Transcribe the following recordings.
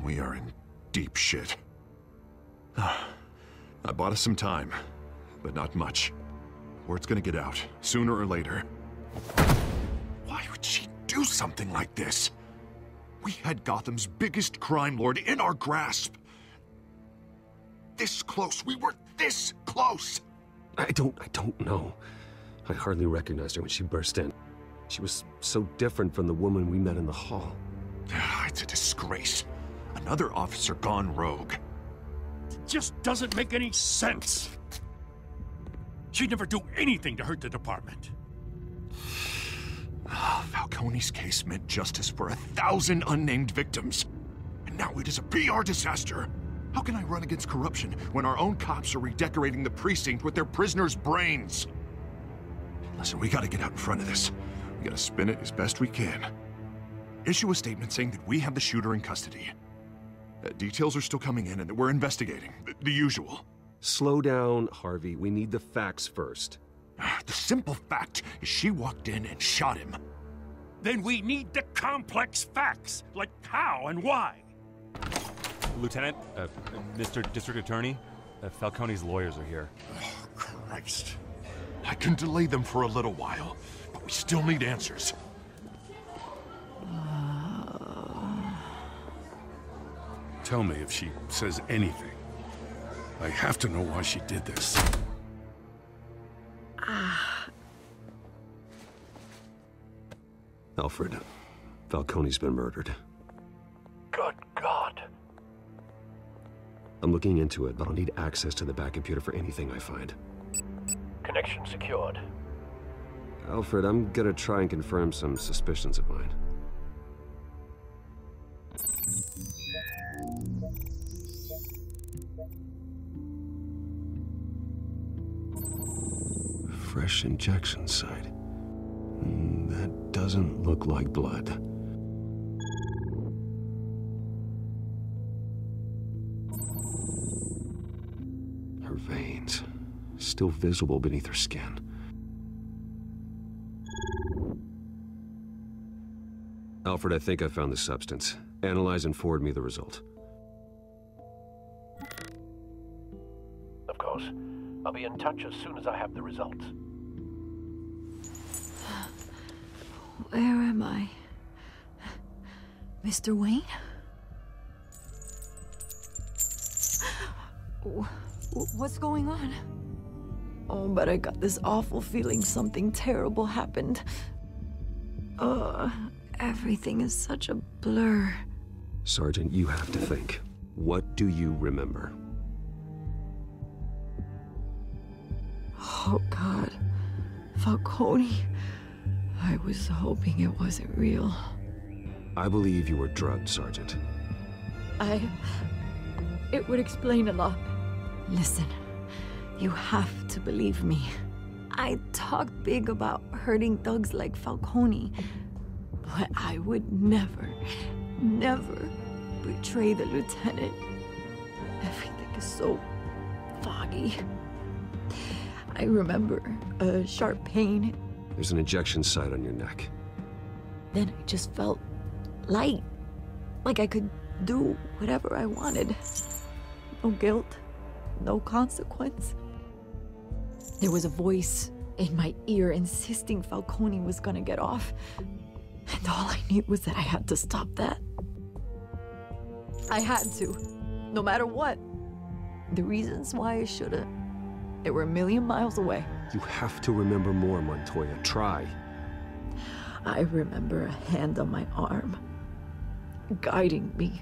We are in deep shit. I bought us some time, but not much. Word's gonna get out, sooner or later. Why would she do something like this? We had Gotham's biggest crime lord in our grasp. This close. We were this close. I don't know. I hardly recognized her when she burst in. She was so different from the woman we met in the hall. It's a disgrace. Another officer gone rogue. It just doesn't make any sense. She'd never do anything to hurt the department. Falcone's case meant justice for 1,000 unnamed victims. And now it is a PR disaster. How can I run against corruption when our own cops are redecorating the precinct with their prisoners' brains? Listen, we gotta get out in front of this. We gotta spin it as best we can. Issue a statement saying that we have the shooter in custody. Details are still coming in and that we're investigating. The usual. Slow down, Harvey. We need the facts first. The simple fact is she walked in and shot him. Then we need the complex facts, like how and why. Lieutenant, Mr. District Attorney, Falcone's lawyers are here. Oh, Christ. I can delay them for a little while, but we still need answers. Tell me if she says anything. I have to know why she did this. Alfred, Falcone's been murdered. Good God. I'm looking into it, but I'll need access to the back computer for anything I find. Connection secured. Alfred, I'm gonna try and confirm some suspicions of mine. Fresh injection site. That doesn't look like blood. Her veins, still visible beneath her skin. Alfred, I think I found the substance. Analyze and forward me the result. Of course. I'll be in touch as soon as I have the results. Where am I? Mr. Wayne? What's going on? Oh, but I got this awful feeling something terrible happened. Everything is such a blur. Sergeant, you have to think. What do you remember? Oh, God. Falcone. I was hoping it wasn't real. I believe you were drugged, Sergeant. It would explain a lot. Listen, you have to believe me. I talked big about hurting thugs like Falcone, but I would never betray the lieutenant. Everything is so foggy. I remember a sharp pain. There's an injection site on your neck. Then I just felt light, like I could do whatever I wanted. No guilt, no consequence. There was a voice in my ear insisting Falcone was gonna get off. And all I knew was that I had to stop that. I had to, no matter what. The reasons why I should've, they were a million miles away. You have to remember more, Montoya. Try. I remember a hand on my arm, guiding me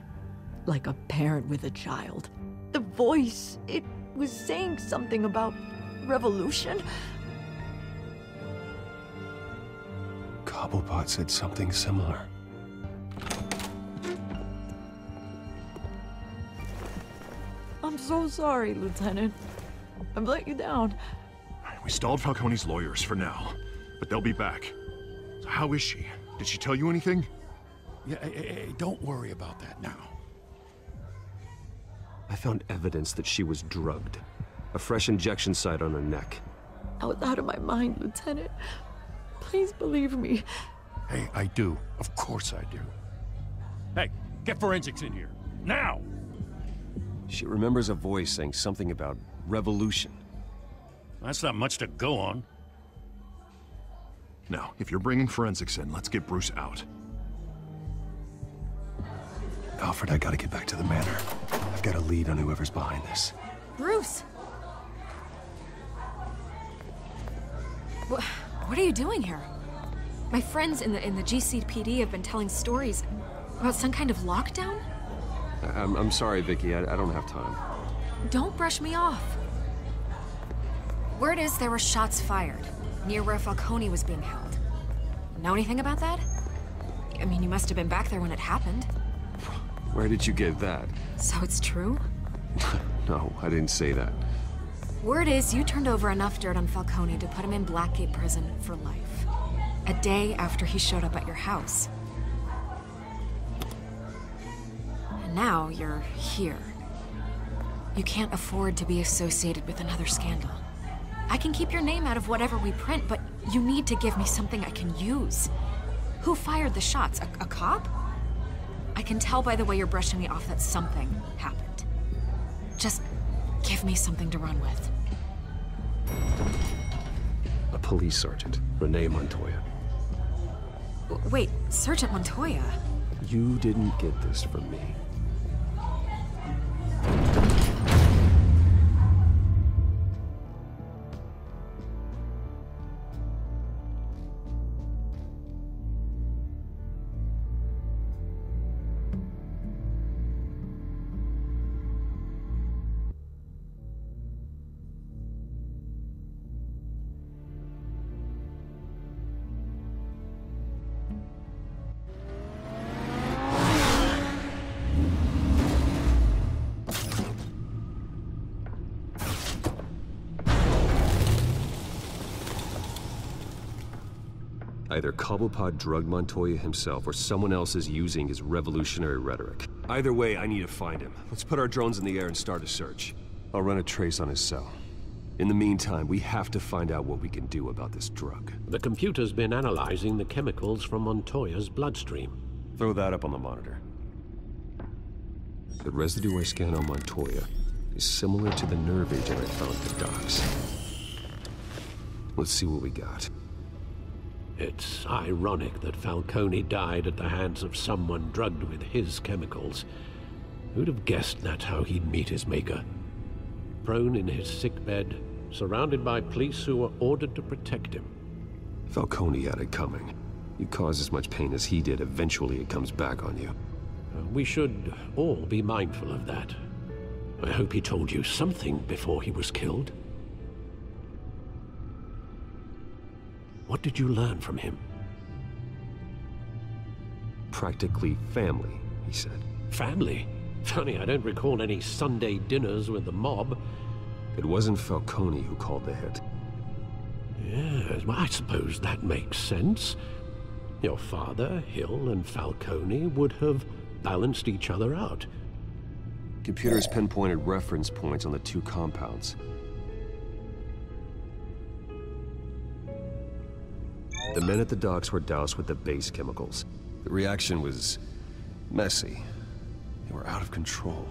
like a parent with a child. The voice, it was saying something about revolution. Cobblepot said something similar. I'm so sorry, Lieutenant. I've let you down. We stalled Falcone's lawyers for now, but they'll be back. So how is she? Did she tell you anything? Yeah, hey, don't worry about that now. I found evidence that she was drugged. A fresh injection site on her neck. I was out of my mind, Lieutenant. Please believe me. Hey, I do. Of course I do. Hey, get forensics in here. Now! She remembers a voice saying something about revolution. That's not much to go on. Now, if you're bringing forensics in, let's get Bruce out. Alfred, I gotta get back to the manor. I've got a lead on whoever's behind this. Bruce! What are you doing here? My friends in the GCPD have been telling stories about some kind of lockdown? I'm sorry, Vicky. I don't have time. Don't brush me off. Word is there were shots fired near where Falcone was being held. Know anything about that? I mean, you must have been back there when it happened. Where did you get that? So it's true? No, I didn't say that. Word is you turned over enough dirt on Falcone to put him in Blackgate Prison for life. A day after he showed up at your house. And now you're here. You can't afford to be associated with another scandal. I can keep your name out of whatever we print, but you need to give me something I can use. Who fired the shots? A cop? I can tell by the way you're brushing me off that something happened. Just give me something to run with. A police sergeant, Renee Montoya. Wait, Sergeant Montoya? You didn't get this from me. Either Cobblepot drugged Montoya himself, or someone else is using his revolutionary rhetoric. Either way, I need to find him. Let's put our drones in the air and start a search. I'll run a trace on his cell. In the meantime, we have to find out what we can do about this drug. The computer's been analyzing the chemicals from Montoya's bloodstream. Throw that up on the monitor. The residue I scan on Montoya is similar to the nerve agent I found at the docks. Let's see what we got. It's ironic that Falcone died at the hands of someone drugged with his chemicals. Who'd have guessed that's how he'd meet his maker? Prone in his sickbed, surrounded by police who were ordered to protect him. Falcone had it coming. You cause as much pain as he did, eventually it comes back on you. We should all be mindful of that. I hope he told you something before he was killed. What did you learn from him? Practically family, he said. Family? Funny, I don't recall any Sunday dinners with the mob. It wasn't Falcone who called the hit. Yes, well, I suppose that makes sense. Your father, Hill, and Falcone would have balanced each other out. Computers pinpointed reference points on the two compounds. The men at the docks were doused with the base chemicals. The reaction was messy. They were out of control.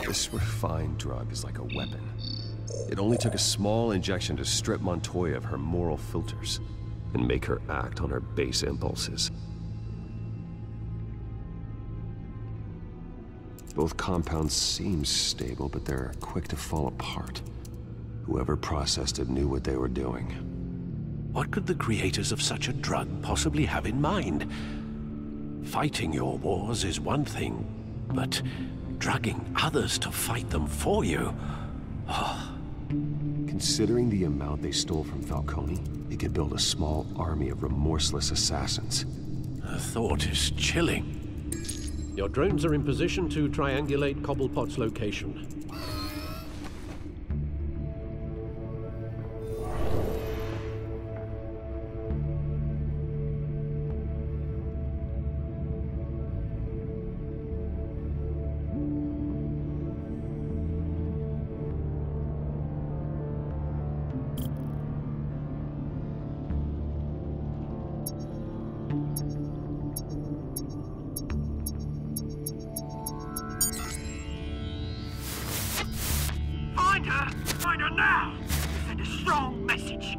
This refined drug is like a weapon. It only took a small injection to strip Montoya of her moral filters and make her act on her base impulses. Both compounds seem stable, but they're quick to fall apart. Whoever processed it knew what they were doing. What could the creators of such a drug possibly have in mind? Fighting your wars is one thing, but drugging others to fight them for you? Oh. Considering the amount they stole from Falcone, they could build a small army of remorseless assassins. The thought is chilling. Your drones are in position to triangulate Cobblepot's location. Find her! Find her now! Send a strong message.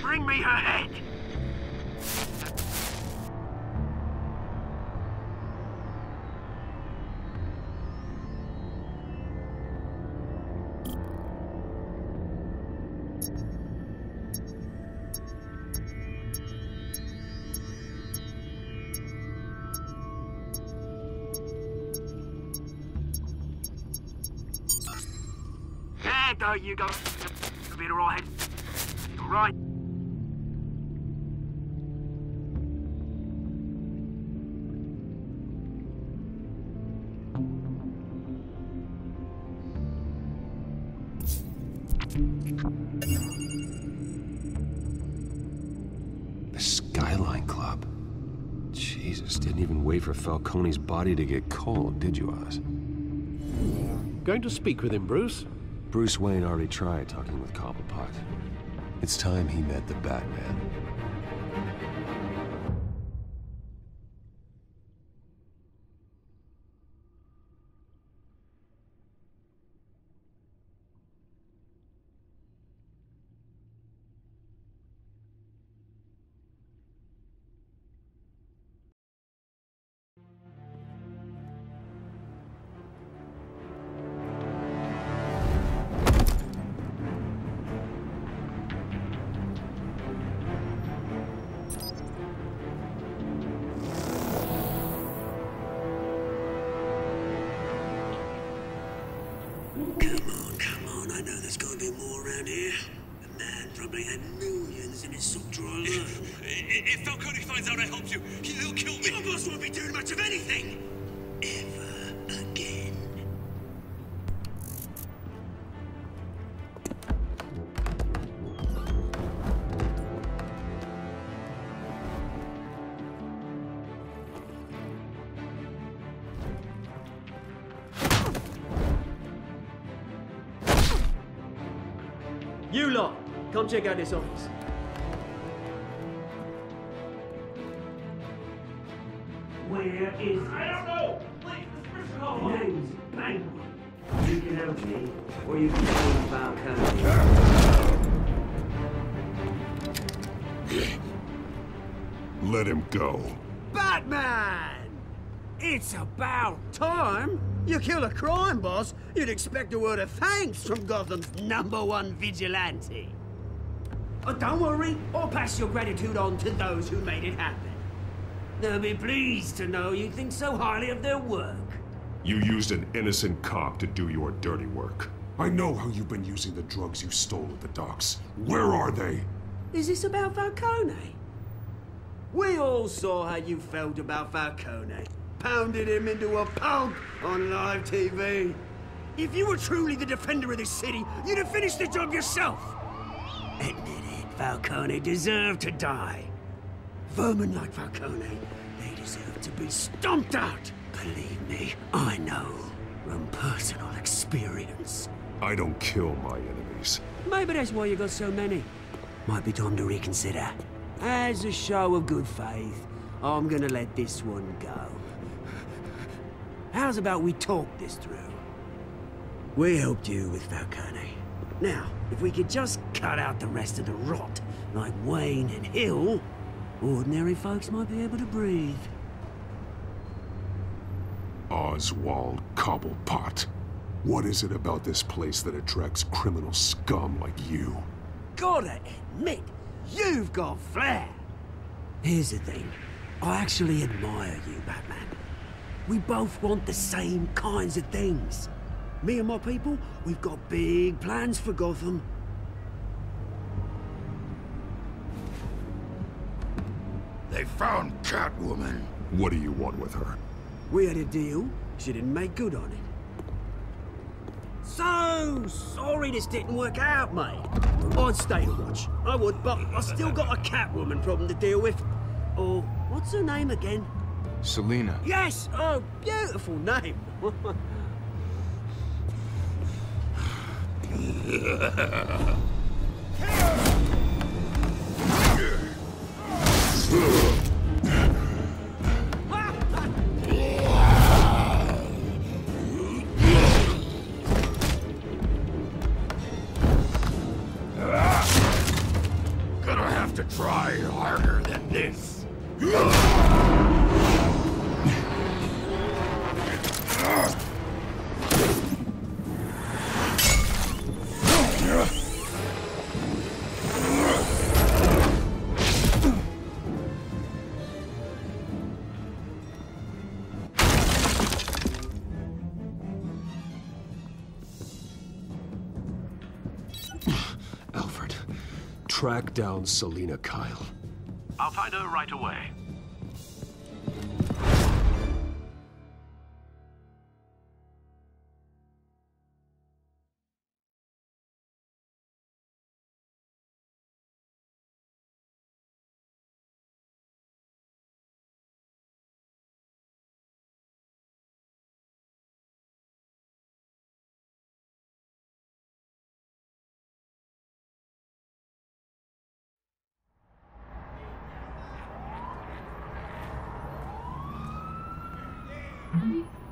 Bring me her head! There you go. You'll be all right. All right. The Skyline Club. Jesus, didn't even wait for Falcone's body to get cold, did you, Oz? Going to speak with him, Bruce? Bruce Wayne already tried talking with Cobblepot. It's time he met the Batman. Come on, I know there's gotta be more around here. The man probably had millions in his sock drawer alone. If Falcone finds out I helped you, he'll kill me. Your boss won't be doing much of anything! Ever again. You lot, come check out this office. Where is it? I don't know! Please, Mr. Cole! Name's Banquet. You can help me, or you can kill Falcone. Let him go. Batman! It's about time. You kill a crime boss, you'd expect a word of thanks from Gotham's #1 vigilante. Oh, don't worry, I'll pass your gratitude on to those who made it happen. They'll be pleased to know you think so highly of their work. You used an innocent cop to do your dirty work. I know how you've been using the drugs you stole at the docks. Where are they? Is this about Falcone? We all saw how you felt about Falcone. Pounded him into a pulp on live TV. If you were truly the defender of this city, you'd have finished the job yourself. Admit it, Falcone deserved to die. Vermin like Falcone, they deserve to be stomped out. Believe me, I know from personal experience. I don't kill my enemies. Maybe that's why you got so many. Might be time to reconsider. As a show of good faith, I'm gonna let this one go. How's about we talk this through? We helped you with Falcone. Now, if we could just cut out the rest of the rot, like Wayne and Hill, ordinary folks might be able to breathe. Oswald Cobblepot. What is it about this place that attracts criminal scum like you? Gotta admit, you've got flair. Here's the thing. I actually admire you, Batman. We both want the same kinds of things. Me and my people, we've got big plans for Gotham. They found Catwoman. What do you want with her? We had a deal. She didn't make good on it. So sorry this didn't work out, mate. I'd stay to watch. I would, but I still got a Catwoman problem to deal with. Or, what's her name again? Selina. Yes! Oh, beautiful name. Gonna have to try harder than this. Alfred, track down Selina Kyle. I'll find her right away. Mm-hmm.